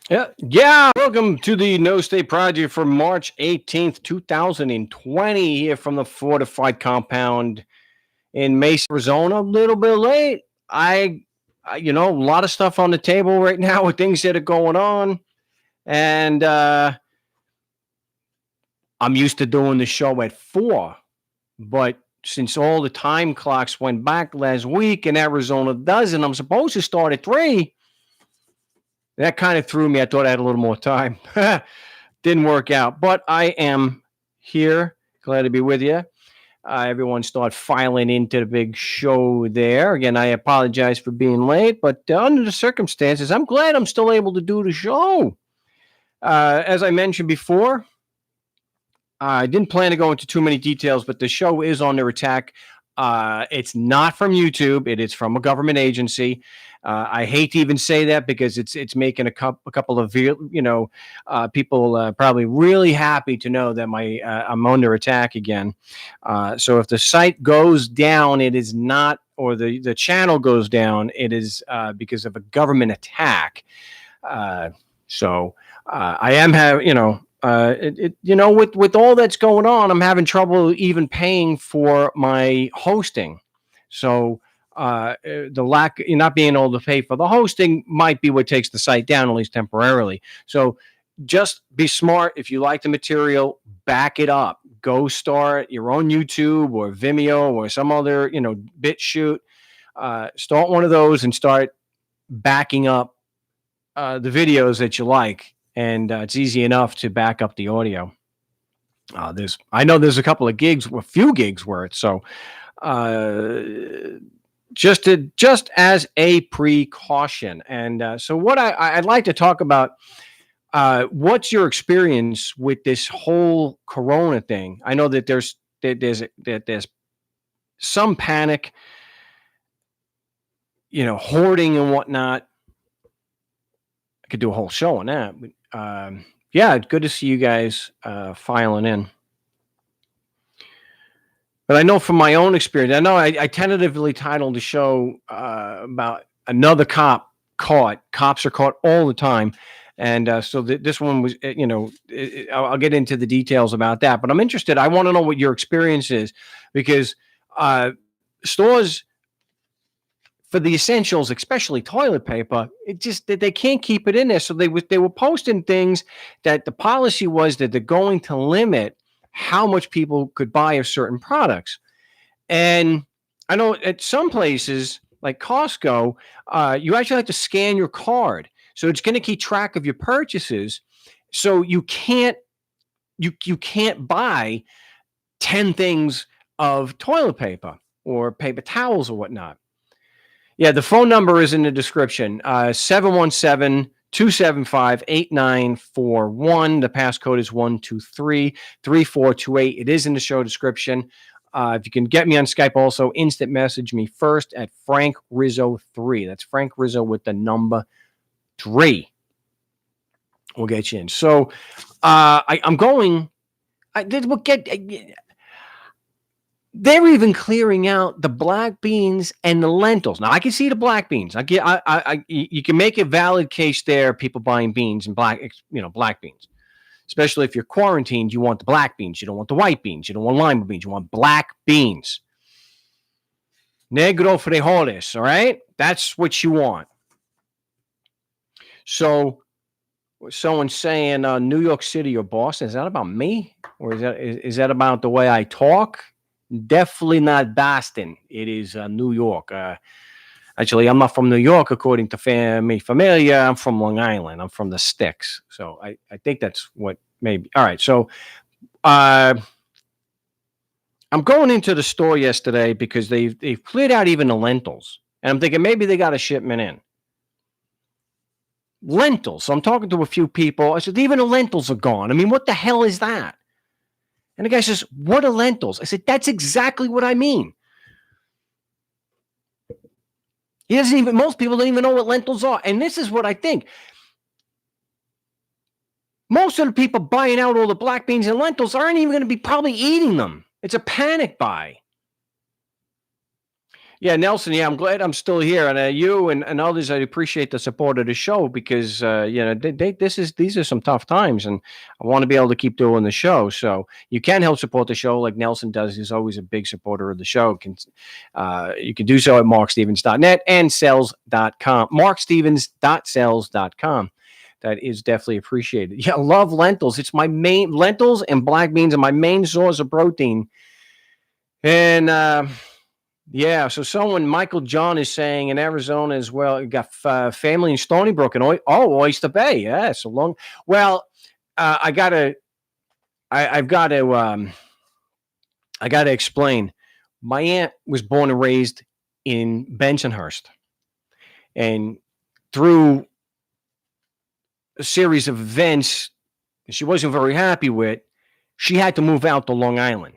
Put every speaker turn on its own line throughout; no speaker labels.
Yeah. Welcome to the No State Project for March 18th, 2020, here from the fortified compound in Mesa, Arizona. A little bit late. A lot of stuff on the table right now with things that are going on. And I'm used to doing the show at 4. But since all the time clocks went back last week and Arizona doesn't, I'm supposed to start at 3. That kind of threw me. I thought I had a little more time. Didn't work out, but I am here. Glad to be with you. Everyone start filing into the big show there. Again, I apologize for being late, but under the circumstances, I'm glad I'm still able to do the show. As I mentioned before, I didn't plan to go into too many details, but the show is under attack. It's not from YouTube. It is from a government agency. I hate to even say that because it's making a couple of people probably really happy to know that I'm under attack again. So if the site goes down, it is not, or the channel goes down, it is because of a government attack. So I am with all that's going on, I'm having trouble even paying for my hosting. So the lack, not being able to pay for the hosting might be what takes the site down, at least temporarily. So just be smart. If you like the material, back it up. Go start your own YouTube or Vimeo or some other, BitChute. Start one of those and start backing up the videos that you like. And it's easy enough to back up the audio. I know there's a couple of gigs, a few gigs worth. So just as a precaution. And so what I'd like to talk about, what's your experience with this whole Corona thing? I know that there's some panic, hoarding and whatnot. I could do a whole show on that. But, yeah, good to see you guys filing in. But I know from my own experience, I know I tentatively titled the show about another cop caught. Cops are caught all the time. And so this one was, I'll get into the details about that. But I'm interested. I want to know what your experience is, because stores, for the essentials, especially toilet paper, it just that they can't keep it in there. So they were posting things that the policy was that they're going to limit how much people could buy of certain products. And I know at some places like Costco, you actually have to scan your card, so it's going to keep track of your purchases. So you can't buy 10 things of toilet paper or paper towels or whatnot. Yeah, the phone number is in the description. 717-275-8941. The passcode is 123-3428. It is in the show description. If you can get me on Skype, also instant message me first at Frank Rizzo 3. That's Frank Rizzo with the number 3. We'll get you in. So I'm going. We'll get. They're even clearing out the black beans and the lentils. Now I can see the black beans. You can make a valid case there. People buying beans and black beans, especially if you're quarantined. You want the black beans. You don't want the white beans. You don't want lima beans. You want black beans. Negro frijoles. All right, that's what you want. So, someone saying New York City or Boston. Is that about me, or is that about the way I talk? Definitely not Boston. It is New York. Actually, I'm not from New York, according to Familia. I'm from Long Island. I'm from the sticks. So I think that's what maybe. All right. So I'm going into the store yesterday because they've cleared out even the lentils. And I'm thinking maybe they got a shipment in. Lentils. So I'm talking to a few people. I said, even the lentils are gone. I mean, what the hell is that? And the guy says, what are lentils? I said, that's exactly what I mean. Most people don't even know what lentils are. And this is what I think. Most of the people buying out all the black beans and lentils aren't even going to be probably eating them. It's a panic buy. Yeah, Nelson. Yeah, I'm glad I'm still here, and you and others. I appreciate the support of the show because these are some tough times, and I want to be able to keep doing the show. So you can help support the show like Nelson does. He's always a big supporter of the show. You can do so at markstevens.net and sales.com. markstevens.sales.com. That is definitely appreciated. Yeah, I love lentils. It's my main lentils and black beans are my main source of protein. And yeah, so Michael John is saying in Arizona as well, you got family in Stony Brook and Oyster Bay. Yeah, so long. Well, I gotta explain. My aunt was born and raised in Bensonhurst, and through a series of events she wasn't very happy with, she had to move out to Long Island,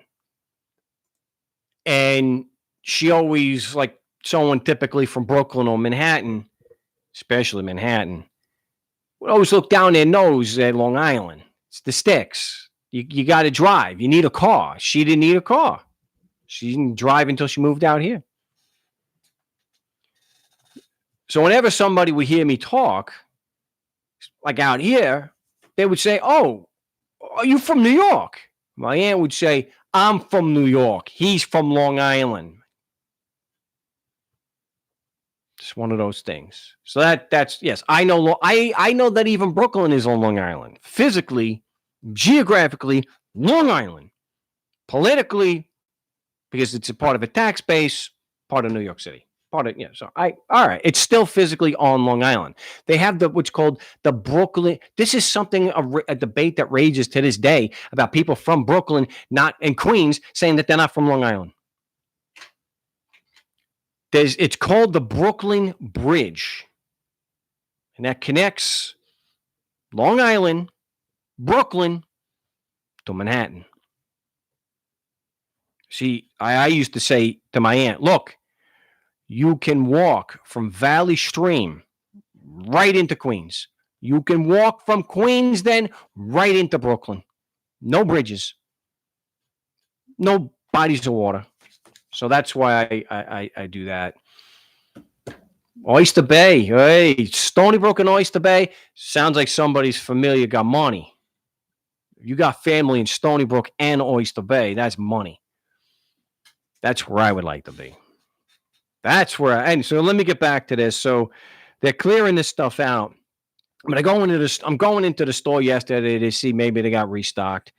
and she always, like someone typically from Brooklyn or Manhattan, especially Manhattan, would always look down their nose at Long Island. It's the sticks. You got to drive. You need a car. She didn't need a car. She didn't drive until she moved out here. So whenever somebody would hear me talk, like out here, they would say, "Oh, are you from New York?" My aunt would say, "I'm from New York. He's from Long Island." It's one of those things. So that's yes. I know. I know that even Brooklyn is on Long Island. Physically, geographically, Long Island. Politically, because it's a part of a tax base, part of New York City. All right. It's still physically on Long Island. They have what's called the Brooklyn. This is something a debate that rages to this day about people from Brooklyn, not in Queens, saying that they're not from Long Island. It's called the Brooklyn Bridge, and that connects Long Island, Brooklyn to Manhattan. See, I used to say to my aunt, "Look, you can walk from Valley Stream right into Queens. You can walk from Queens then right into Brooklyn. No bridges, no bodies of water." So that's why I do that. Oyster Bay. Hey, Stony Brook and Oyster Bay. Sounds like somebody's familiar got money. You got family in Stony Brook and Oyster Bay. That's money. That's where I would like to be. That's where and so let me get back to this. So they're clearing this stuff out. I'm going into the store yesterday to see maybe they got restocked.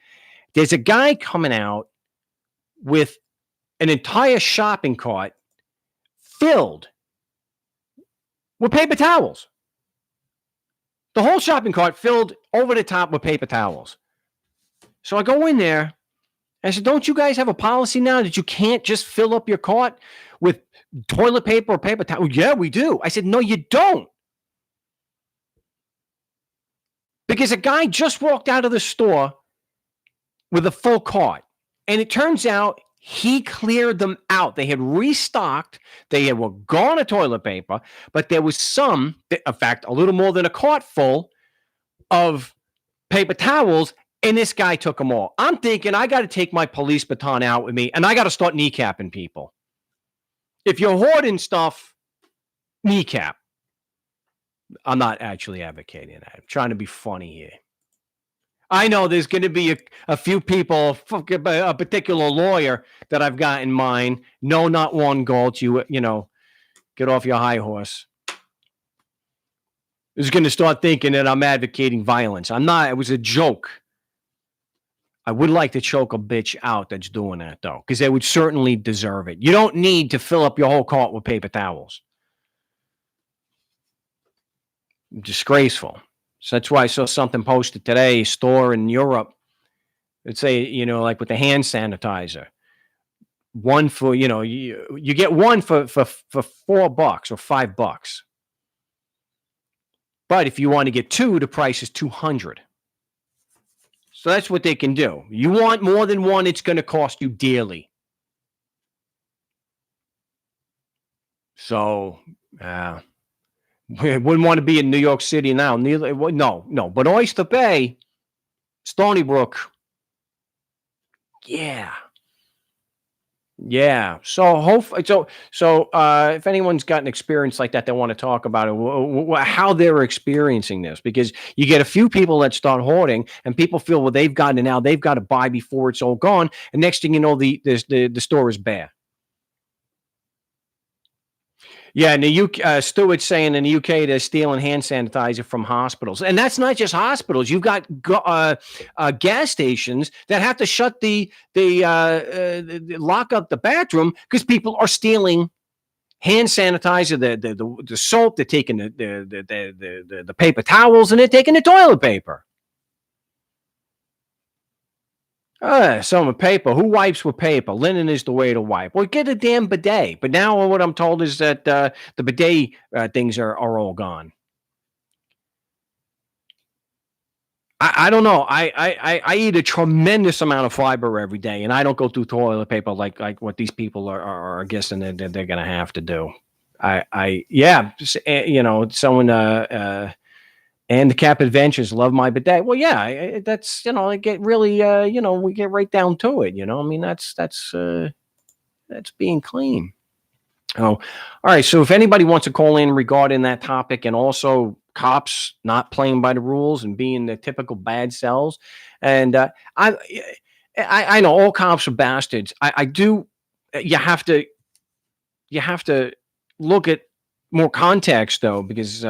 There's a guy coming out with an entire shopping cart filled with paper towels. The whole shopping cart filled over the top with paper towels. So I go in there. I said, "Don't you guys have a policy now that you can't just fill up your cart with toilet paper or paper towel?" "Yeah, we do." I said, "No, you don't." Because a guy just walked out of the store with a full cart. And it turns out he cleared them out. They had restocked. They were gone of toilet paper, but there was some, in fact, a little more than a cart full of paper towels, and this guy took them all. I'm thinking I got to take my police baton out with me, and I got to start kneecapping people. If you're hoarding stuff, kneecap. I'm not actually advocating that. I'm trying to be funny here. I know there's going to be a few people, a particular lawyer that I've got in mind. No, not one, Galt. You know, get off your high horse. Is going to start thinking that I'm advocating violence. I'm not. It was a joke. I would like to choke a bitch out that's doing that, though, because they would certainly deserve it. You don't need to fill up your whole cart with paper towels. Disgraceful. So that's why I saw something posted today, store in Europe. Let's say, like with the hand sanitizer. One for, you get one for $4 or $5. But if you want to get two, the price is $200. So that's what they can do. You want more than one, it's going to cost you dearly. So, we wouldn't want to be in New York City now. No. But Oyster Bay, Stony Brook, yeah. Yeah. So hopefully, if anyone's got an experience like that, they want to talk about it, how they're experiencing this, because you get a few people that start hoarding, and people feel, well, they've gotten it now, they've got to buy before it's all gone, and next thing you know, the store is bare. Yeah, in the UK, Stewart's saying in the UK they're stealing hand sanitizer from hospitals, and that's not just hospitals. You've got gas stations that have to shut lock up the bathroom because people are stealing hand sanitizer, the soap. They're taking the paper towels, and they're taking the toilet paper. Some with paper. Who wipes with paper? Linen is the way to wipe. Well, get a damn bidet. But now what I'm told is that the bidet things are all gone. I don't know. I eat a tremendous amount of fiber every day, and I don't go through toilet paper like what these people are guessing that they're going to have to do. Yeah, someone and the Cap Adventures love my bidet. Well, yeah, that's I get really we get right down to it. I mean that's being clean. Oh, all right. So if anybody wants to call in regarding that topic, and also cops not playing by the rules and being the typical bad cells, and I know all cops are bastards. I do. You have to look at more context though, because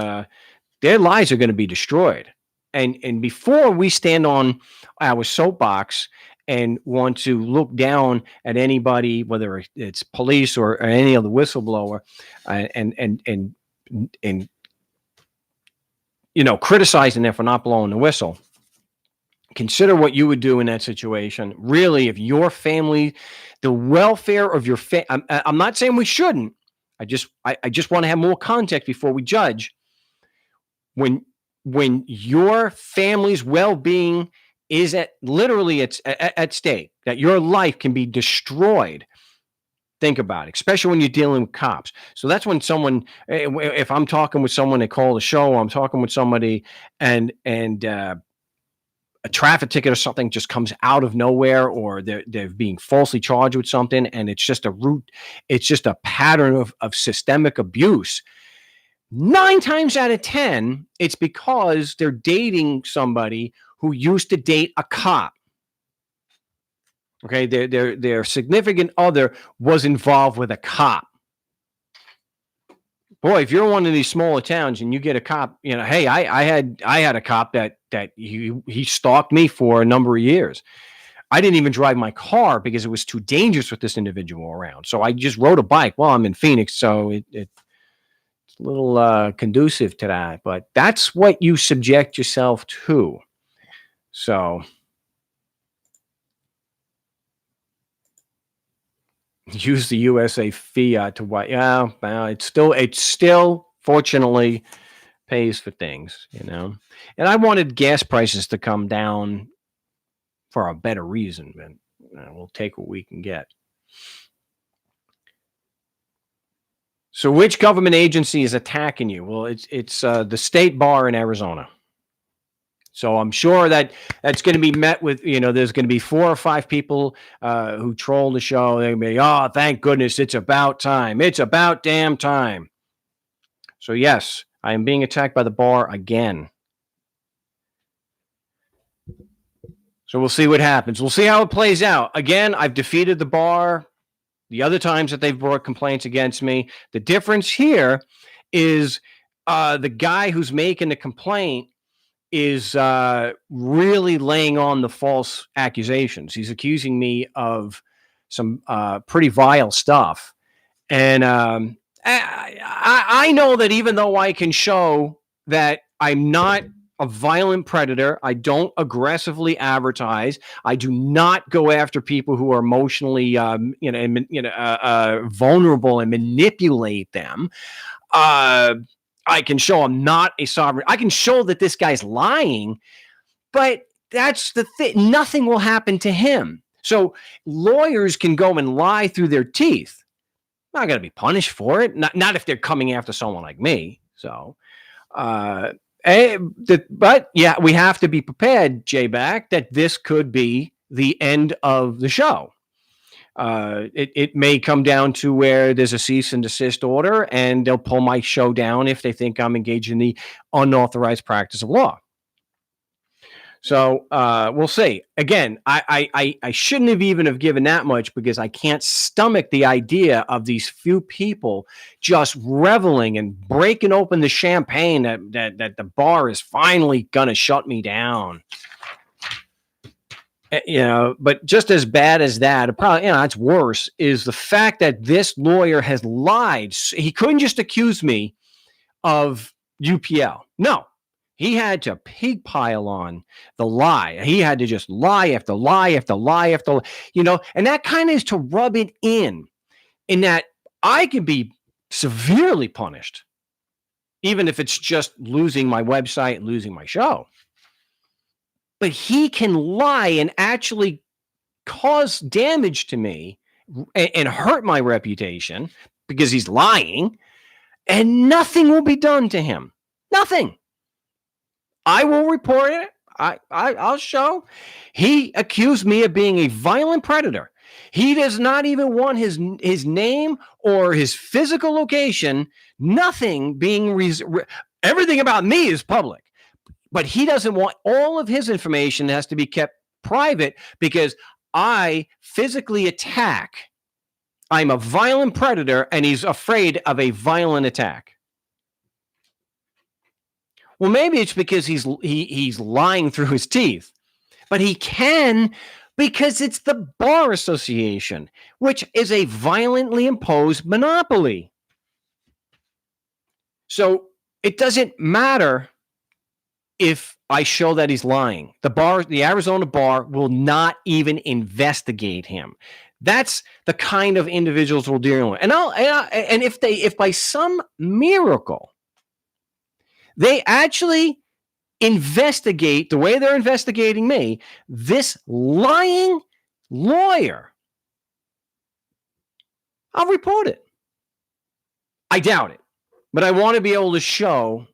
their lives are going to be destroyed. And before we stand on our soapbox and want to look down at anybody, whether it's police or any other whistleblower, and criticizing them for not blowing the whistle, consider what you would do in that situation. Really, if your family, the welfare of your family, I'm not saying we shouldn't. I just want to have more context before we judge. When your family's well-being is at stake, that your life can be destroyed. Think about it, especially when you're dealing with cops. So that's when someone, if I'm talking with someone, they call the show, or I'm talking with somebody, and a traffic ticket or something just comes out of nowhere, or they're being falsely charged with something, and it's just a pattern of systemic abuse. 9 times out of 10, it's because they're dating somebody who used to date a cop. Okay, their significant other was involved with a cop. Boy, if you're one of these smaller towns and you get a cop, hey, I had a cop that he stalked me for a number of years. I didn't even drive my car because it was too dangerous with this individual around. So I just rode a bike. Well, I'm in Phoenix, so it's a little conducive to that. But that's what you subject yourself to. So use the USA fiat to what? Yeah, well, it still fortunately pays for things, And I wanted gas prices to come down for a better reason, but we'll take what we can get. So, which government agency is attacking you? Well, it's the state bar in Arizona. So I'm sure that's going to be met with, there's going to be 4 or 5 people who troll the show. They're going to be, oh, thank goodness, it's about time. It's about damn time. So yes, I am being attacked by the bar again. So we'll see what happens. We'll see how it plays out. Again, I've defeated the bar the other times that they've brought complaints against me. The difference here is the guy who's making the complaint is really laying on the false accusations. He's accusing me of some pretty vile stuff. And I know that even though I can show that I'm not a violent predator, I don't aggressively advertise, I do not go after people who are emotionally vulnerable and manipulate them. I can show I'm not a sovereign. I can show that this guy's lying, but that's the thing. Nothing will happen to him. So lawyers can go and lie through their teeth. Not going to be punished for it. Not if they're coming after someone like me. So, but yeah, we have to be prepared, J-Back, that this could be the end of the show. It may come down to where there's a cease and desist order, and they'll pull my show down if they think I'm engaged in the unauthorized practice of law. So we'll see. Again, I shouldn't have even have given that much, because I can't stomach the idea of these few people just reveling and breaking open the champagne that the bar is finally gonna shut me down. But just as bad as that, probably, it's worse, is the fact that this lawyer has lied. He couldn't just accuse me of UPL. No, he had to pig pile on the lie. He had to just lie after lie after lie after lie, and that kind of is to rub it in that I could be severely punished, even if it's just losing my website and losing my show. But he can lie and actually cause damage to me and hurt my reputation because he's lying, and nothing will be done to him. Nothing. I will report it. I'll show. He accused me of being a violent predator. He does not even want his name or his physical location, nothing being everything about me is public. But he doesn't want all of his information has to be kept private because I physically attack. I'm a violent predator, and he's afraid of a violent attack. Well, maybe it's because he's lying through his teeth, but he can, because it's the Bar Association, which is a violently imposed monopoly. So it doesn't matter if I show that he's lying. The Arizona Bar will not even investigate him. That's the kind of individuals we're dealing with. And if by some miracle they actually investigate the way they're investigating me, this lying lawyer, I'll report it. I doubt it, but I want to be able to show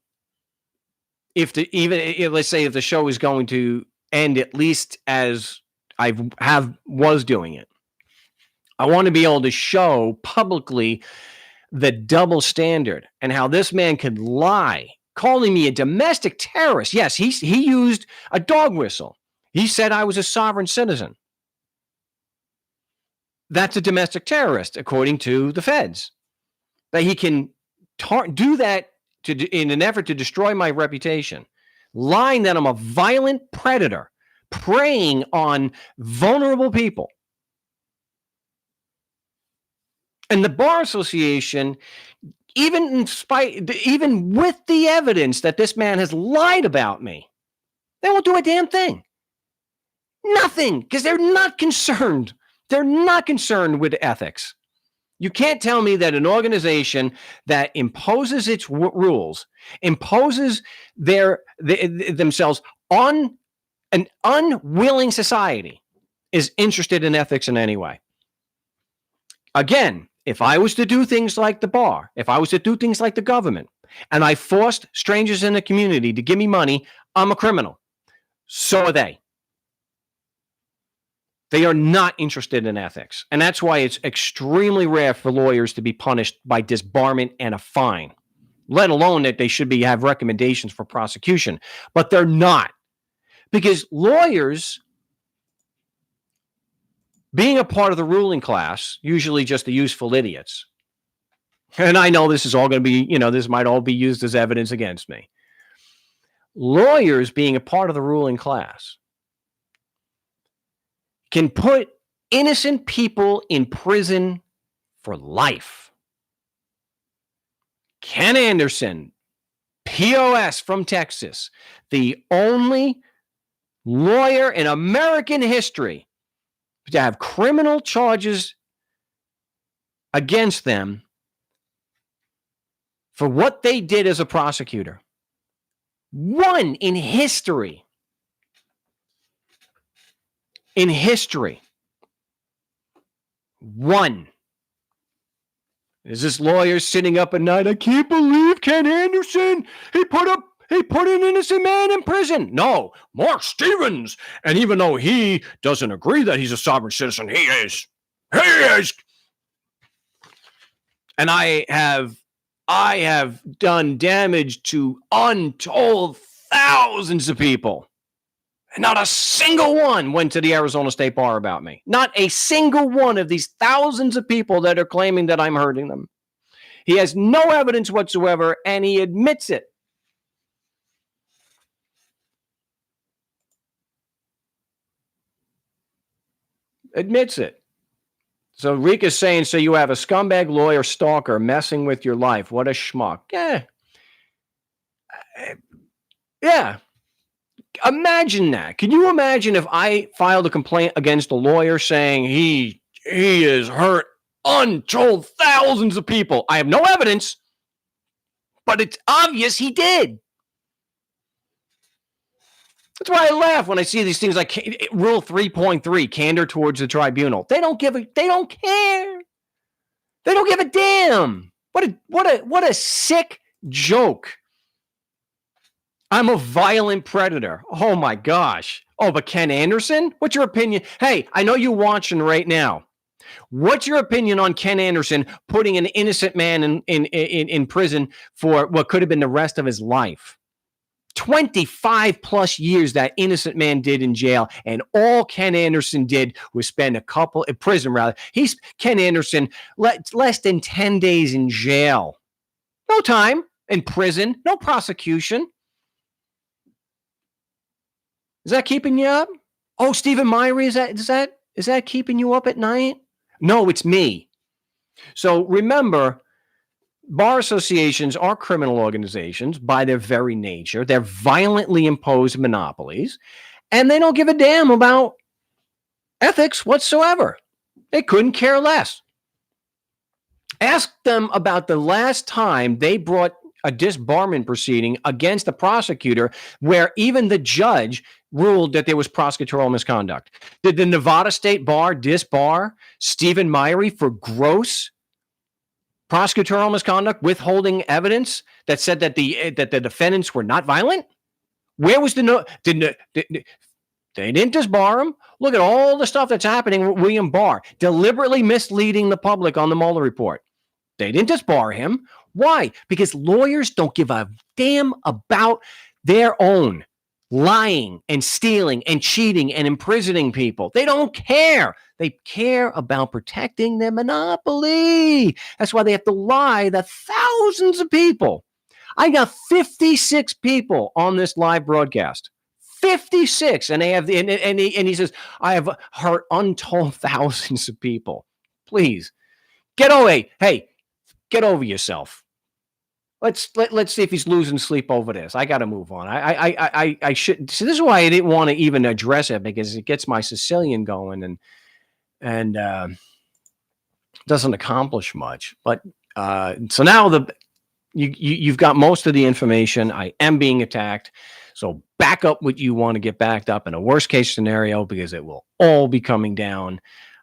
let's say if the show is going to end at least as I was doing it. I want to be able to show publicly the double standard and how this man could lie, calling me a domestic terrorist. Yes, he used a dog whistle. He said I was a sovereign citizen. That's a domestic terrorist, according to the feds. But he can do that in an effort to destroy my reputation, lying that I'm a violent predator, preying on vulnerable people. And the Bar Association, even with the evidence that this man has lied about me, they won't do a damn thing. Nothing, because they're not concerned. They're not concerned with ethics. You can't tell me that an organization that imposes its rules, imposes themselves on an unwilling society, is interested in ethics in any way. Again, if I was to do things like the bar, if I was to do things like the government, and I forced strangers in the community to give me money, I'm a criminal. So are they. They are not interested in ethics. And that's why it's extremely rare for lawyers to be punished by disbarment and a fine, let alone that they should have recommendations for prosecution. But they're not. Because lawyers, being a part of the ruling class, usually just the useful idiots. And I know this is all going to be, this might all be used as evidence against me. Lawyers, being a part of the ruling class, can put innocent people in prison for life. Ken Anderson, POS from Texas, the only lawyer in American history to have criminal charges against them for what they did as a prosecutor. One in history. In history. One. Is this lawyer sitting up at night? I can't believe Ken Anderson. He put an innocent man in prison. No, Mark Stevens. And even though he doesn't agree that he's a sovereign citizen, he is. He is, and I have done damage to untold thousands of people. And not a single one went to the Arizona State Bar about me. Not a single one of these thousands of people that are claiming that I'm hurting them. He has no evidence whatsoever, and he admits it. Admits it. So Rika's saying, so you have a scumbag lawyer stalker messing with your life. What a schmuck. Yeah. Imagine that. Can you imagine if I filed a complaint against a lawyer saying he has hurt untold thousands of people? I have no evidence, but it's obvious he did. That's why I laugh when I see these things like Rule 3.3, candor towards the tribunal. They don't care. They don't give a damn. What a sick joke. I'm a violent predator. Oh my gosh. Oh, but Ken Anderson? What's your opinion? Hey, I know you're watching right now. What's your opinion on Ken Anderson putting an innocent man in prison for what could have been the rest of his life? 25 plus years that innocent man did in jail, and all Ken Anderson did was spend in prison rather. Ken Anderson less than 10 days in jail. No time in prison, no prosecution. Is that keeping you up? Oh, Stephen Myrie, is that keeping you up at night? No, it's me. So remember, bar associations are criminal organizations by their very nature. They're violently imposed monopolies, and they don't give a damn about ethics whatsoever. They couldn't care less. Ask them about the last time they brought a disbarment proceeding against the prosecutor where even the judge ruled that there was prosecutorial misconduct. Did the Nevada State Bar disbar Stephen Myrie for gross prosecutorial misconduct, withholding evidence that said that the defendants were not violent? Where was they didn't disbar him. Look at all the stuff that's happening with William Barr, deliberately misleading the public on the Mueller report. They didn't disbar him. Why? Because lawyers don't give a damn about their own lying and stealing and cheating and imprisoning people. They don't care. They care about protecting their monopoly. That's why they have to lie to thousands of people. I got 56 people on this live broadcast. 56, and they have and he says, I have hurt untold thousands of people. Please get away. Hey, get over yourself. Let's see if he's losing sleep over this. I got to move on. I should. So this is why I didn't want to even address it, because it gets my Sicilian going and doesn't accomplish much. But so now you've got most of the information. I am being attacked. So back up what you want to get backed up in a worst case scenario, because it will all be coming down.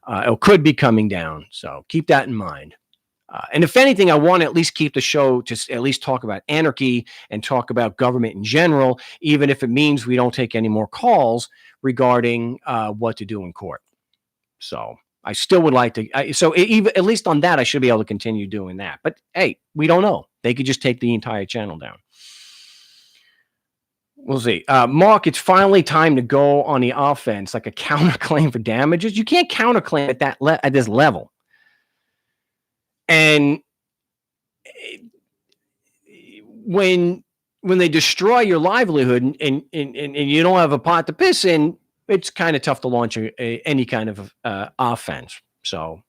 It could be coming down. So keep that in mind. And if anything, I want to at least keep the show to at least talk about anarchy and talk about government in general, even if it means we don't take any more calls regarding what to do in court. So I still would like to. Even at least on that, I should be able to continue doing that. But hey, we don't know. They could just take the entire channel down. We'll see. Mark, it's finally time to go on the offense, like a counterclaim for damages. You can't counterclaim at this level. And when they destroy your livelihood and you don't have a pot to piss in, it's kind of tough to launch any kind of offense. So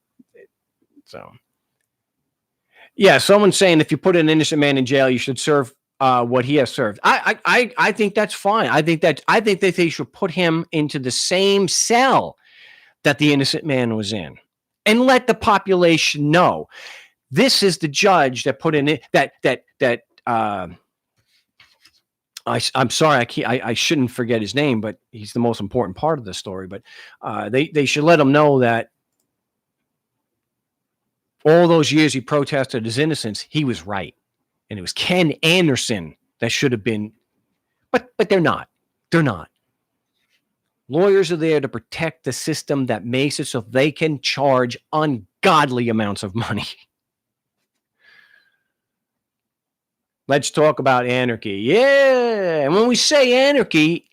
yeah, someone's saying if you put an innocent man in jail, you should serve what he has served. I think that's fine. I think that they should put him into the same cell that the innocent man was in, and let the population know this is the judge that put in it I'm sorry, I shouldn't forget his name, but he's the most important part of the story. But they should let him know that all those years he protested his innocence, he was right, and it was Ken Anderson that should have been. But they're not. They're not. Lawyers are there to protect the system that makes it so they can charge ungodly amounts of money. Let's talk about anarchy. Yeah. And when we say anarchy,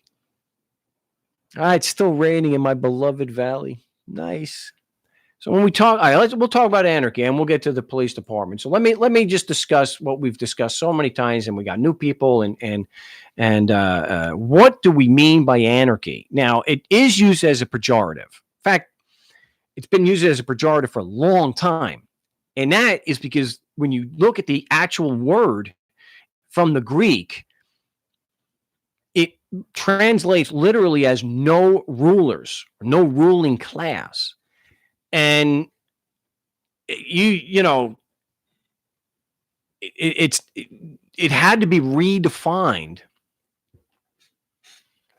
it's still raining in my beloved valley. Nice. So when we talk, all right, we'll talk about anarchy, and we'll get to the police department. So let me just discuss what we've discussed so many times, and we got new people, and what do we mean by anarchy? Now, it is used as a pejorative. In fact, it's been used as a pejorative for a long time, and that is because when you look at the actual word from the Greek, it translates literally as no rulers, no ruling class. And you know, it had to be redefined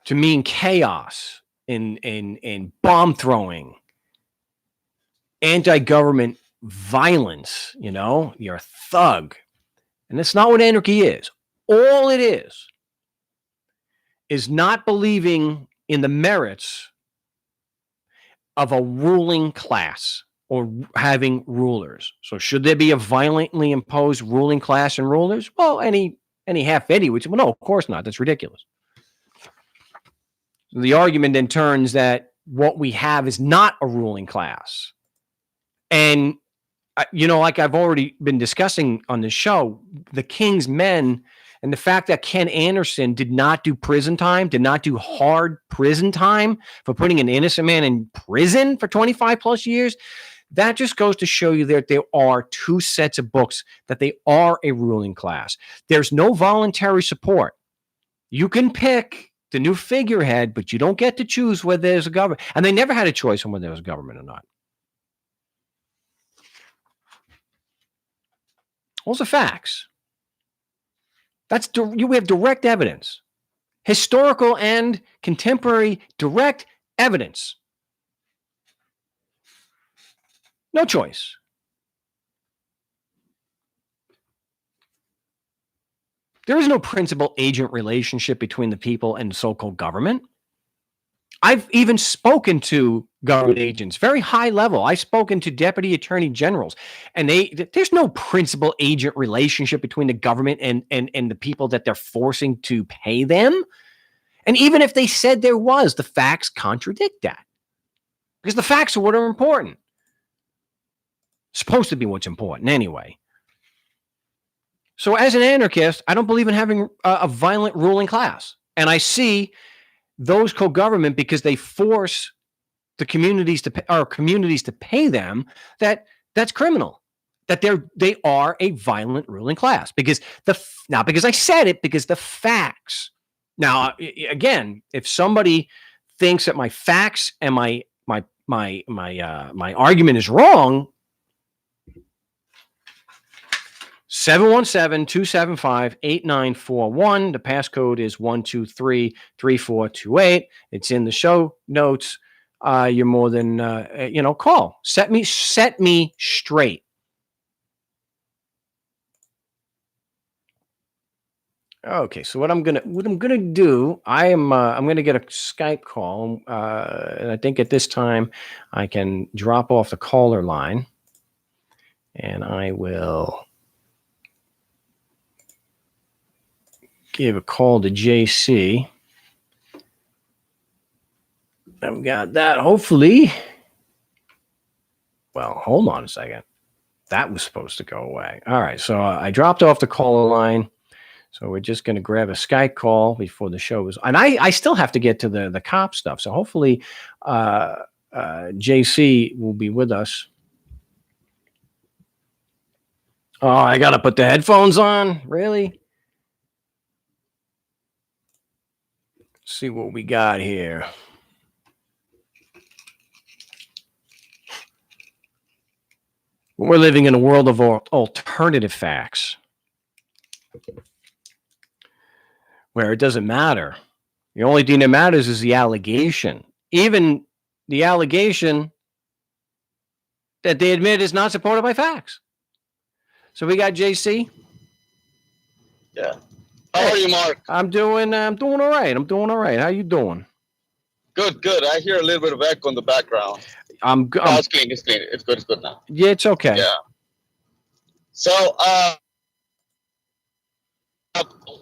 to mean chaos and bomb throwing, anti-government violence. You're a thug, and that's not what anarchy is. All it is not believing in the merits of a ruling class or having rulers. So should there be a violently imposed ruling class and rulers? Well, any half-idiot would say, well, no, of course not. That's ridiculous. So the argument then turns that what we have is not a ruling class. And, like I've already been discussing on the show, the King's Men and the fact that Ken Anderson did not do prison time, did not do hard prison time for putting an innocent man in prison for 25 plus years, that just goes to show you that there are two sets of books, that they are a ruling class. There's no voluntary support. You can pick the new figurehead, but you don't get to choose whether there's a government. And they never had a choice on whether there was a government or not. Those are facts. You have direct evidence, historical and contemporary direct evidence. No choice. There is no principal-agent relationship between the people and the so-called government. I've even spoken to government agents, very high level. I've spoken to deputy attorney generals, and there's no principal-agent relationship between the government and the people that they're forcing to pay them. And even if they said there was, the facts contradict that. Because the facts are what are important. Supposed to be what's important anyway. So as an anarchist, I don't believe in having a violent ruling class. And I see those co-government, because they force the communities to pay them, that's criminal. That they are a violent ruling class, because not because I said it, because the facts. Now, again, if somebody thinks that my facts and my argument is wrong, 717-275-8941. The passcode is 123-3428. It's in the show notes. You're more than call. Set me straight. Okay, so what I'm gonna do, I'm gonna get a Skype call, and I think at this time I can drop off the caller line, and I will give a call to JC. I've got that, hopefully. Well, hold on a second. That was supposed to go away. All right, so I dropped off the caller line. So we're just going to grab a Skype call before the show is. And I still have to get to the cop stuff. So hopefully JC will be with us. Oh, I got to put the headphones on? Really? Let's see what we got here. We're living in a world of alternative facts, where it doesn't matter. The only thing that matters is the allegation. Even the allegation that they admit is not supported by facts. So we got JC.
Yeah. How are you, Mark?
I'm doing all right. How you doing?
Good, good. I hear a little bit of echo in the background. No,
I'm
it's clean. It's clean. It's good. It's good now.
yeah, it's okay.
Yeah. So,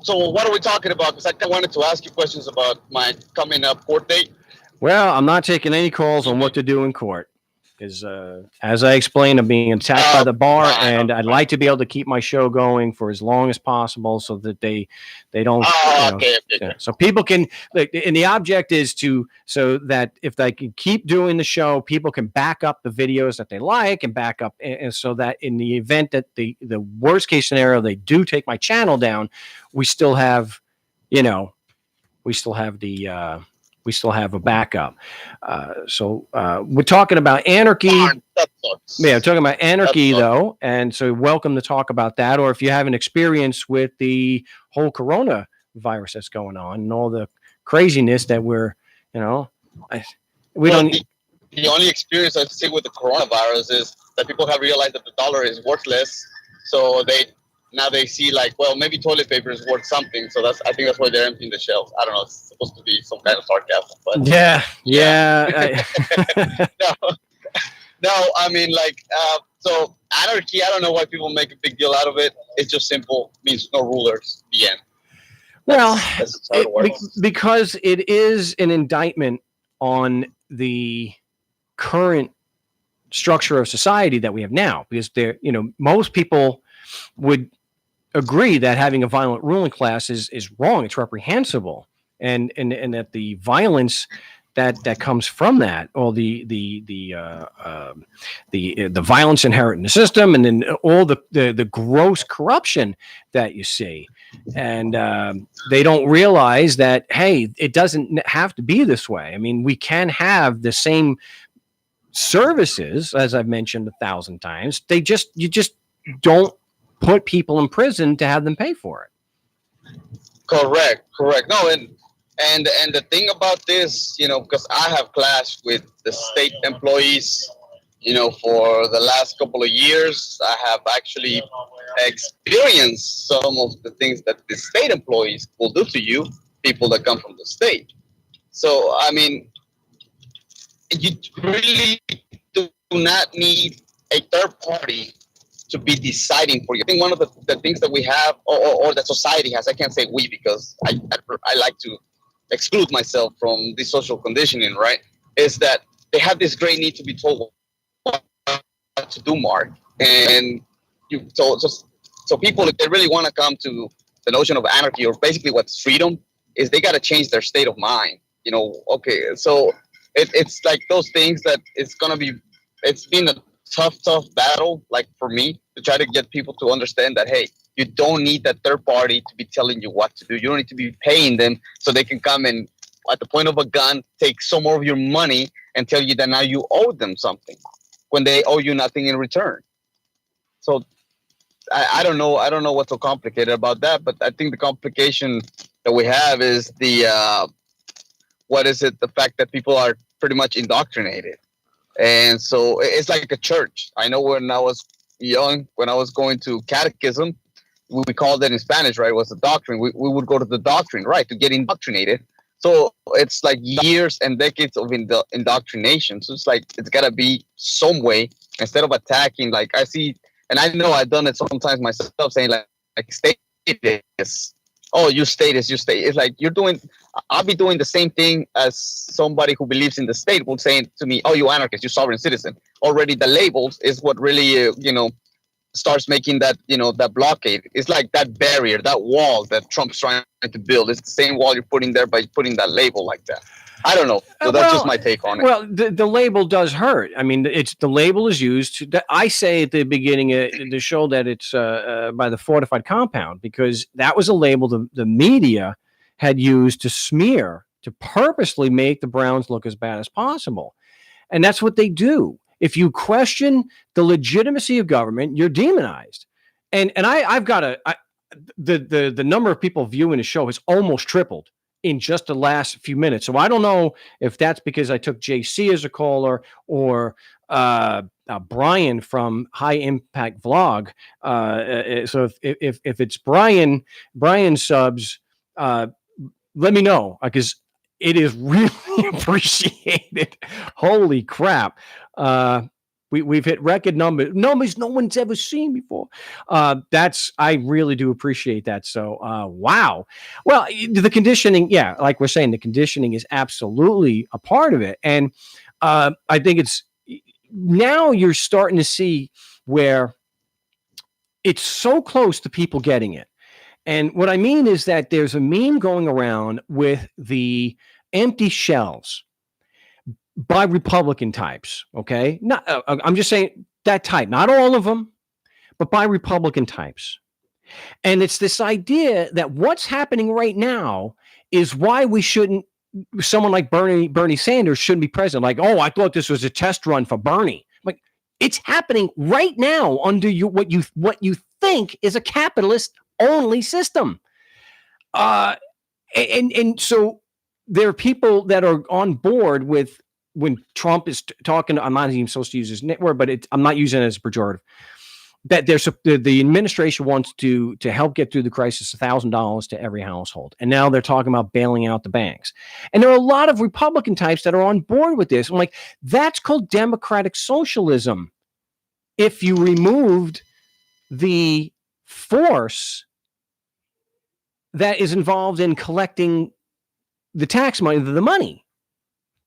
so what are we talking about? Because I kind of wanted to ask you questions about my coming up court date.
Well, I'm not taking any calls on what to do in court because, as I explained, I'm being attacked by the bar,
Fine.
and I'd like to be able to keep my show going for as long as possible so that they don't,
Oh, okay, okay,
yeah.
okay.
So people can, like, and the object is to so that if they can keep doing the show, people can back up the videos that they like and back up, and so that in the event that the worst case scenario they do take my channel down, we still have, you know, we still have we still have a backup. We're talking about Anarchy.
Darn, that sucks.
Yeah, we're talking about Anarchy
That sucks.
though, and so welcome to talk about that. Or if you have an experience with the whole Corona virus that's going on and all the craziness that we're, you know, we
Well,
don't.
the only experience I see with the coronavirus is that people have realized that the dollar is worthless. So now they see like, well, maybe toilet paper is worth something. So I think that's why they're emptying the shelves. I don't know. It's supposed to be some kind of sarcasm, but
Yeah.
no, no. I mean, like, so anarchy. I don't know why people make a big deal out of it. It's just simple. Means no rulers. The end.
Well,
That's how it works.
because it is an indictment on the current structure of society that we have now. Because most people would agree that having a violent ruling class is wrong. It's reprehensible, and that the violence that comes from that, or the violence inherent in the system, and then all the gross corruption that you see, and they don't realize that, hey, it doesn't have to be this way. I mean, we can have the same services, as I've mentioned 1,000 times. You just don't put people in prison to have them pay for it.
Correct. No, and the thing about this, because I have clashed with the state employees, for the last couple of years, I have actually experienced some of the things that the state employees will do to you, people that come from the state. So, I mean, you really do not need a third party to be deciding for you. I think one of the things that we have, or that society has, I can't say we because I like to exclude myself from this social conditioning, right? Is that they have this great need to be told what to do, Mark. And so people, if they really want to come to the notion of anarchy, or basically what's freedom, is they got to change their state of mind. Okay, so it's like those things that it's been a tough battle, like for me, to try to get people to understand that, hey, you don't need that third party to be telling you what to do. You don't need to be paying them so they can come and, at the point of a gun, take some more of your money and tell you that now you owe them something when they owe you nothing in return. So I don't know. I don't know what's so complicated about that, but I think the complication that we have is the fact that people are pretty much indoctrinated. And so it's like a church. I know when I was young, when I was going to catechism, we called it in Spanish, right? It was the doctrine. We would go to the doctrine, right, to get indoctrinated. So it's like years and decades of indoctrination. So it's like it's got to be some way, instead of attacking, like I see, and I know I've done it sometimes myself, saying like state this. Oh, you state this, you state. It's like I'll be doing the same thing as somebody who believes in the state will say to me, oh, you anarchist, you sovereign citizen. Already the labels is what really, starts making that, that blockade. It's like that barrier, that wall that Trump's trying to build. It's the same wall you're putting there by putting that label like that. I don't know. So that's just my take on it.
Well, the label does hurt. I mean, the label is used to. I say at the beginning of the show that it's by the fortified compound, because that was a label the media had used to smear, to purposely make the Browns look as bad as possible, and that's what they do. If you question the legitimacy of government, you're demonized. And I've got the number of people viewing the show has almost tripled in just the last few minutes. So I don't know if that's because I took JC as a caller, or Brian from High Impact Vlog. So if it's Brian subs, let me know, because it is really appreciated. Holy crap. We've hit record numbers no one's ever seen before. I really do appreciate that. So, wow. Well, the conditioning, yeah, like we're saying, the conditioning is absolutely a part of it. And I think it's now you're starting to see where it's so close to people getting it. And what I mean is that there's a meme going around with the empty shells by Republican types. Okay. Not, I'm just saying that type, not all of them, but by Republican types. And it's this idea that what's happening right now is why we shouldn't, someone like Bernie Sanders shouldn't be president. Like, oh, I thought this was a test run for Bernie. Like, it's happening right now under what you think is a capitalist only system. And so there are people that are on board with when Trump is talking. I'm not even supposed to use his word, but I'm not using it as a pejorative. That the administration wants to help get through the crisis, $1,000 to every household, and now they're talking about bailing out the banks. And there are a lot of Republican types that are on board with this. I'm like, that's called democratic socialism. If you removed the force that is involved in collecting the tax money, the money,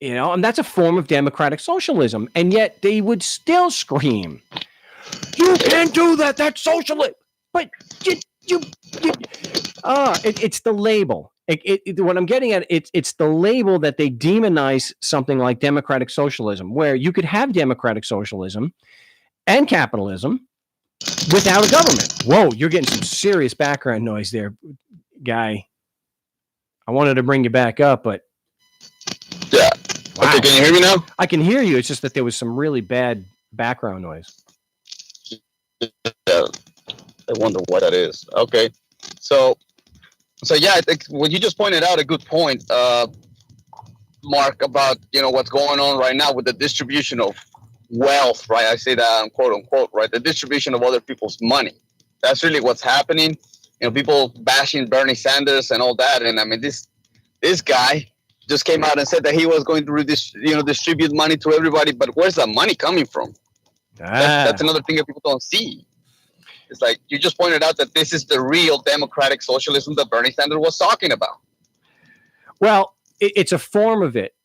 and that's a form of democratic socialism. And yet they would still scream, "You can't do that. That's socialism." But it's the label. What I'm getting at, it's the label that they demonize something like democratic socialism, where you could have democratic socialism and capitalism without a government. Whoa, you're getting some serious background noise there, guy. I wanted to bring you back up, but
yeah.
Wow.
Okay, can you hear me now?
I can hear you. It's just that there was some really bad background noise.
Yeah, I wonder what that is. Okay, so yeah, I think what you just pointed out a good point, Mark, about what's going on right now with the distribution of wealth, right? I say that quote unquote, right? The distribution of other people's money. That's really what's happening. People bashing Bernie Sanders and all that, and I mean this guy just came out and said that he was going to distribute money to everybody, but where's that money coming from? That's another thing that people don't see. It's like you just pointed out that this is the real democratic socialism that Bernie Sanders was talking about.
Well, it's a form of it.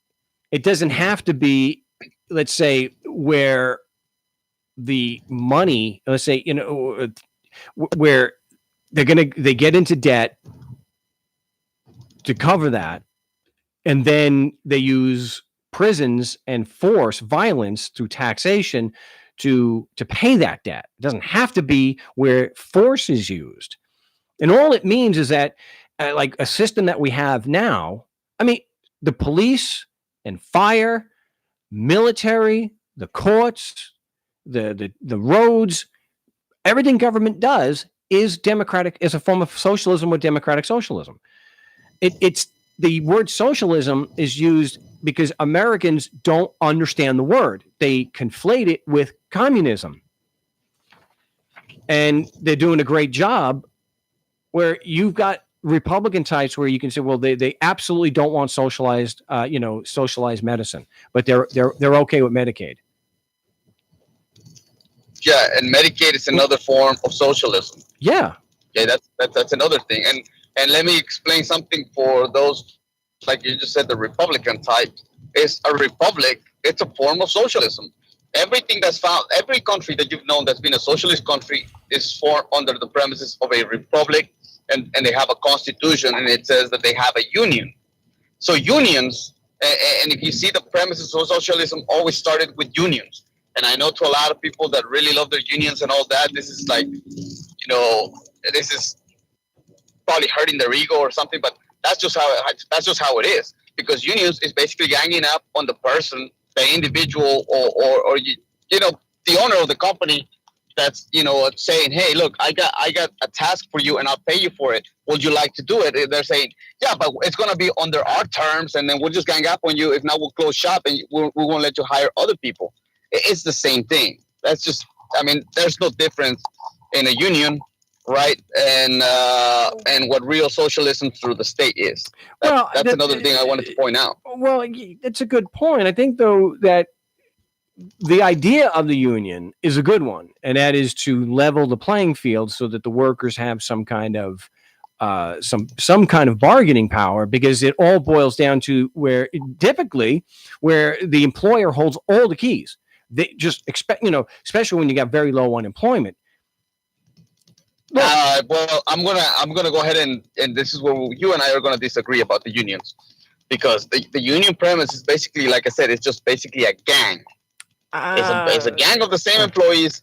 It doesn't have to be, let's say, where the money, let's say, where they get into debt to cover that, and then they use prisons and force violence through taxation to pay that debt. It doesn't have to be where force is used. And all it means is that like a system that we have now, I mean, the police and fire, military, the courts, the roads, everything government does is democratic, is a form of socialism or democratic socialism. It's the word socialism is used because Americans don't understand the word. They conflate it with communism. And they're doing a great job where you've got Republican types where you can say, well, they absolutely don't want socialized medicine, but they're okay with Medicaid.
Yeah, and Medicaid is another form of socialism.
Yeah.
Okay, that's another thing. And let me explain something for those, like you just said, the Republican type. Is a republic, it's a form of socialism. Everything that's found, every country that you've known that's been a socialist country is formed under the premises of a republic, and they have a constitution, and it says that they have a union. So unions, and if you see the premises of socialism always started with unions. And I know to a lot of people that really love their unions and all that, this is like, this is probably hurting their ego or something, but that's just how it is. Because unions is basically ganging up on the person, the individual, or the owner of the company that's saying, hey, look, I got a task for you and I'll pay you for it. Would you like to do it? They're saying, yeah, but it's gonna be under our terms, and then we'll just gang up on you. If not, we'll close shop and we won't let you hire other people. It's the same thing. That's just, I mean, there's no difference in a union right? And what real socialism through the state is. That's another thing I wanted to point out.
Well, it's a good point. I think, though, that the idea of the union is a good one, and that is to level the playing field so that the workers have some kind of bargaining power, because it all boils down to where the employer holds all the keys. They just expect, especially when you got very low unemployment.
Well, I'm gonna go ahead and this is where you and I are gonna disagree about the unions, because the union premise is basically, like I said, it's just basically a gang. It's a gang of the same employees.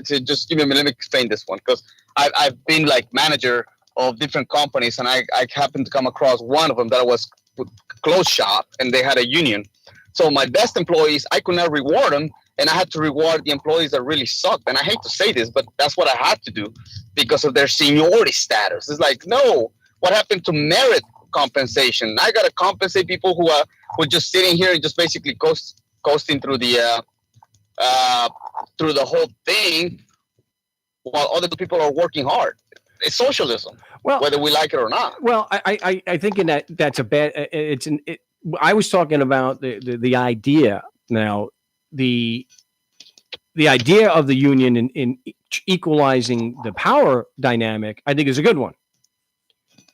Just let me explain this one, because I've been like manager of different companies, and I happened to come across one of them that was close shop, and they had a union. So my best employees, I could not reward them, and I had to reward the employees that really sucked. And I hate to say this, but that's what I had to do because of their seniority status. It's like, no, what happened to merit compensation? I got to compensate people who are just sitting here and just basically coasting through the whole thing, while other people are working hard. It's socialism, whether we like it or not.
Well, I think in that's a bad. I was talking about the idea. Now, the idea of the union in equalizing the power dynamic, I think, is a good one.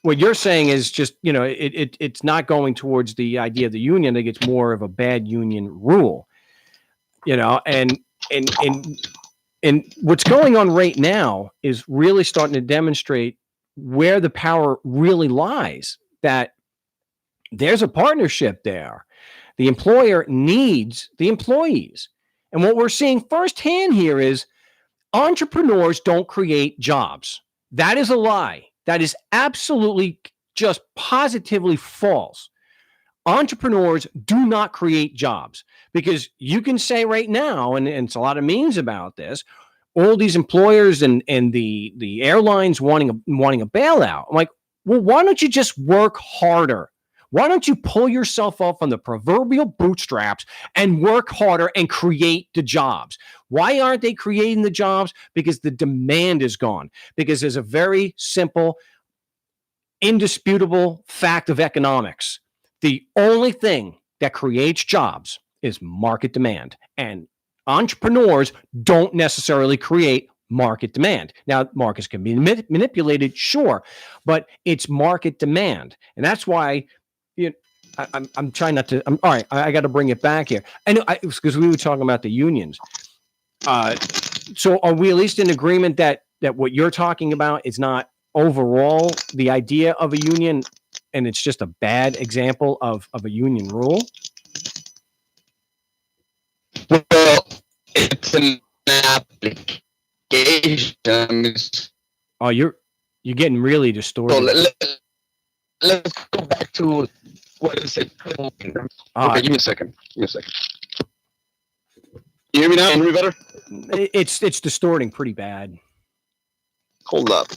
What you're saying is just, it's not going towards the idea of the union. I think it's more of a bad union rule. And what's going on right now is really starting to demonstrate where the power really lies, that there's a partnership there. The employer needs the employees. And what we're seeing firsthand here is entrepreneurs don't create jobs. That is a lie. That is absolutely just positively false. Entrepreneurs do not create jobs, because you can say right now, and it's a lot of memes about this, all these employers and the airlines wanting a bailout. I'm like, well, why don't you just work harder? Why don't you pull yourself up from the proverbial bootstraps and work harder and create the jobs? Why aren't they creating the jobs? Because the demand is gone. Because there's a very simple, indisputable fact of economics. The only thing that creates jobs is market demand. And entrepreneurs don't necessarily create market demand. Now, markets can be manipulated, sure, but it's market demand. And that's why I'm trying not to. All right, I got to bring it back here. Because we were talking about the unions. So are we at least in agreement that what you're talking about is not overall the idea of a union, and it's just a bad example of a union rule?
Well, it's an application.
Oh, you're getting really distorted.
So let's go back to what is it? Okay, give me a second. You hear me now? Can you hear me better?
It's distorting pretty bad.
Hold up.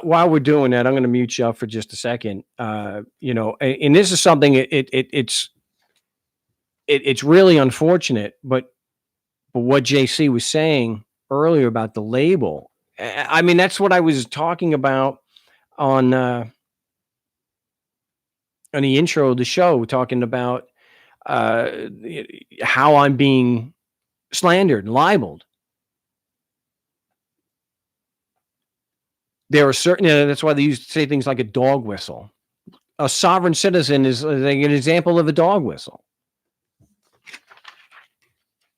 While we're doing that, I'm going to mute you up for just a second. And this is something. It's really unfortunate, but what JC was saying earlier about the label, I mean, that's what I was talking about on the intro of the show, talking about how I'm being slandered and libeled. There are certain, that's why they used to say things like a dog whistle. A sovereign citizen is like an example of a dog whistle.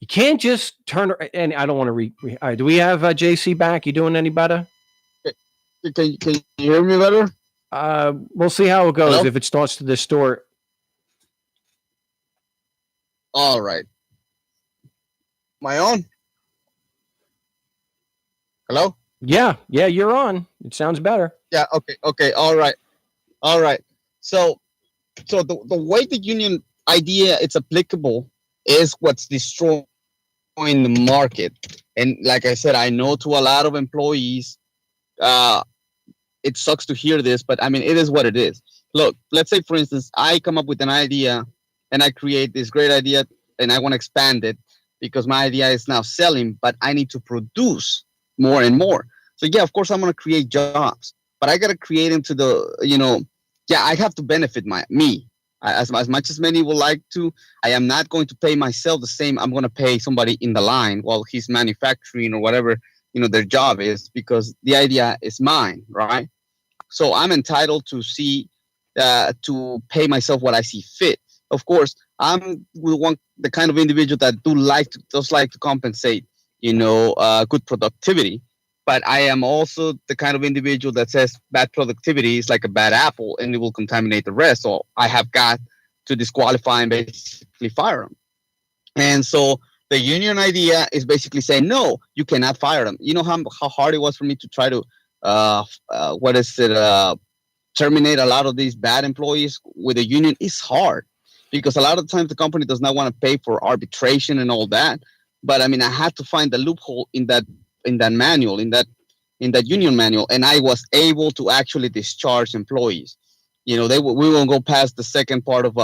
You can't just turn, and I don't want to all right, do we have JC back? You doing any better?
Can you hear me better?
We'll see how it goes.
Hello?
If it starts to distort.
All right. My own? Hello?
Yeah, you're on. It sounds better.
Yeah, okay, all right. So the way the union idea it's applicable is what's destroying the market. And like I said, I know to a lot of employees, it sucks to hear this, but I mean, it is what it is. Look, let's say, for instance, I come up with an idea and I create this great idea and I want to expand it because my idea is now selling, but I need to produce more and more. So yeah, of course I'm going to create jobs, but I got to create them to the, yeah, I have to benefit me. As much as many would like to, I am not going to pay myself the same I'm going to pay somebody in the line while he's manufacturing or whatever, their job is, because the idea is mine, right? So I'm entitled to to pay myself what I see fit. Of course, I'm the kind of individual that does like to compensate, good productivity. But I am also the kind of individual that says bad productivity is like a bad apple and it will contaminate the rest. So I have got to disqualify and basically fire them. And so the union idea is basically saying, no, you cannot fire them. You know how hard it was for me to try to, terminate a lot of these bad employees with a union. Is hard because a lot of times the company does not want to pay for arbitration and all that. But I mean, I had to find the loophole in that manual, in that union manual, and I was able to actually discharge employees. We won't go past the second part of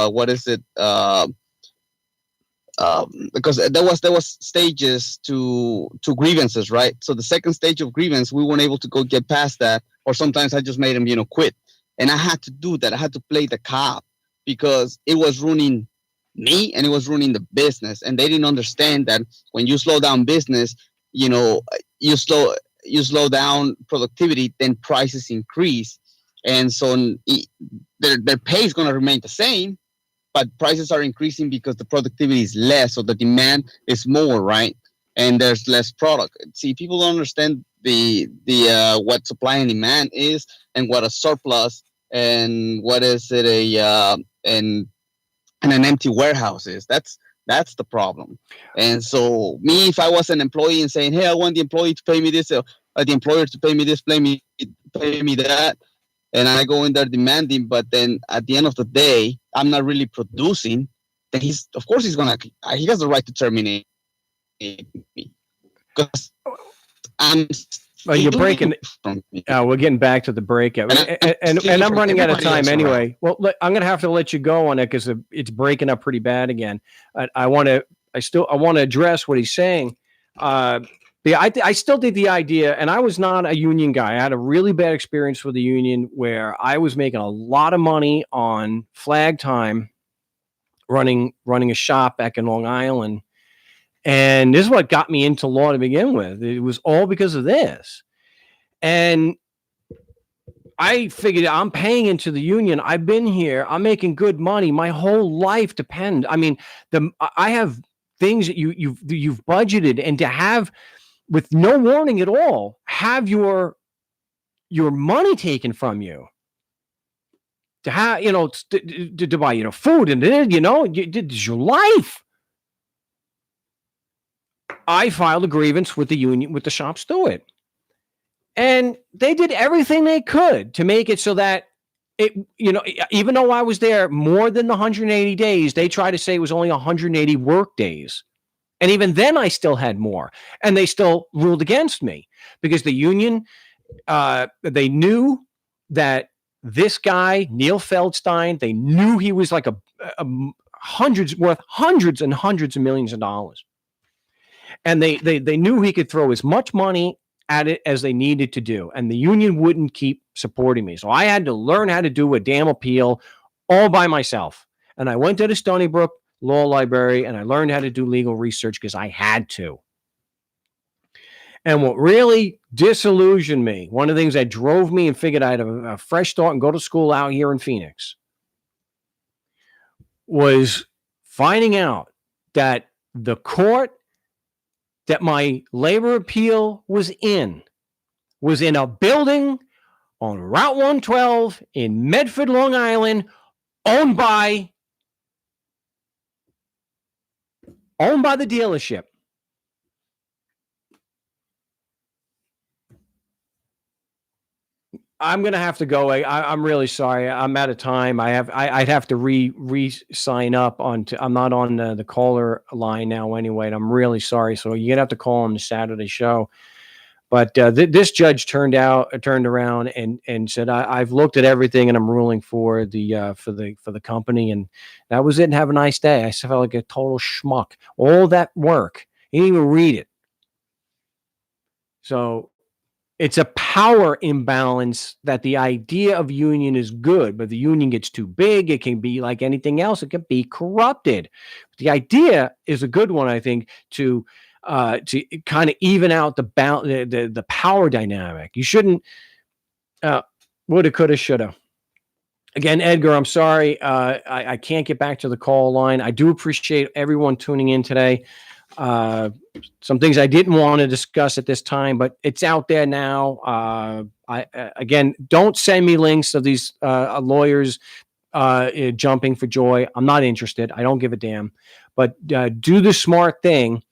because there was stages to grievances, right? So the second stage of grievance, we weren't able to get past that, or sometimes I just made them, quit. And I had to do that. I had to play the cop because it was ruining me and it was ruining the business. And they didn't understand that when you slow down business, you slow down productivity, then prices increase. And so their pay is going to remain the same, but prices are increasing because the productivity is less, so the demand is more, right? And there's less product. See, people don't understand the what supply and demand is, and what a surplus and what is it and an empty warehouse is. That's the problem. And so me, if I was an employee and saying, hey, I want the employee to pay me this, the employer to pay me this, pay me that, and I go in there demanding, but then at the end of the day, I'm not really producing, then he has the right to terminate me because I'm.
Well, you're breaking. We're getting back to the breakout, and I'm running out of time anyway. Well, I'm going to have to let you go on it because it's breaking up pretty bad again. I want to address what he's saying. I still think the idea, and I was not a union guy. I had a really bad experience with the union where I was making a lot of money on flag time, running a shop back in Long Island. And this is what got me into law to begin with. It was all because of this. And I figured I'm paying into the union. I've been here. I'm making good money. My whole life depends. I mean, I have things that you've budgeted, and to have, with no warning at all, have your money taken from you. To have, to buy, food, and it's your life. I filed a grievance with the union, with the shop steward. And they did everything they could to make it so that it, even though I was there more than the 180 days, they tried to say it was only 180 work days. And even then I still had more, and they still ruled against me because the union, they knew that this guy, Neil Feldstein, they knew he was like worth hundreds and hundreds of millions of dollars. And they knew he could throw as much money at it as they needed to do. And the union wouldn't keep supporting me. So I had to learn how to do a damn appeal all by myself. And I went to the Stony Brook Law Library and I learned how to do legal research because I had to. And what really disillusioned me, one of the things that drove me and figured I'd have a fresh start and go to school out here in Phoenix, was finding out that the court that my labor appeal was in a building on Route 112 in Medford, Long Island, owned by the dealership. I'm going to have to go. I'm really sorry. I'm out of time. I'd have to re-sign up I'm not on the caller line now anyway, and I'm really sorry. So you're going to have to call on the Saturday show. But this judge turned around and said, I've looked at everything and I'm ruling for the company. And that was it. And have a nice day. I felt like a total schmuck. All that work. He didn't even read it. So it's a power imbalance that the idea of union is good, but the union gets too big. It can be like anything else. It can be corrupted. The idea is a good one, I think, to kind of even out the power dynamic. You shouldn't woulda, coulda, shoulda. Again, Edgar, I'm sorry. I can't get back to the call line. I do appreciate everyone tuning in today. Some things I didn't want to discuss at this time, but it's out there now. Again, don't send me links of these lawyers jumping for joy. I'm not interested. I don't give a damn. But do the smart thing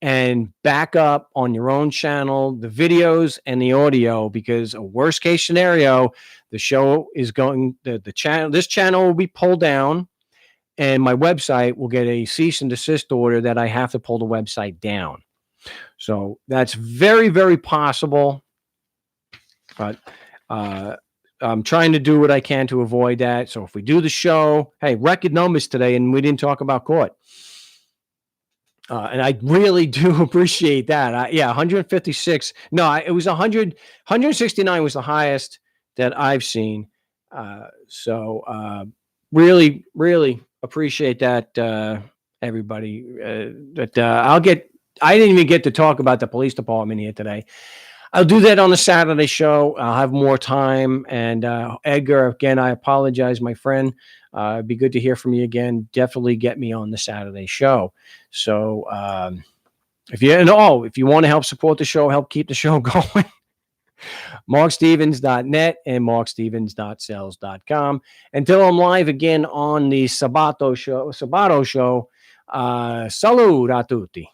and back up on your own channel, the videos and the audio, because a worst case scenario, the show is going, the channel, this channel will be pulled down and my website will get a cease and desist order that I have to pull the website down. So that's very, very possible. But I'm trying to do what I can to avoid that. So if we do the show, hey, record numbers today, and we didn't talk about court. And I really do appreciate that. 156. No, it was 100. 169 was the highest that I've seen. So really, really appreciate that, everybody. I didn't even get to talk about the police department here today. I'll do that on the Saturday show. I'll have more time. And Edgar, again, I apologize, my friend. It'd be good to hear from you again. Definitely get me on the Saturday show. So if you want to help support the show, help keep the show going, markstevens.net and markstevens.sales.com. Until I'm live again on the Sabato show, salud a tutti.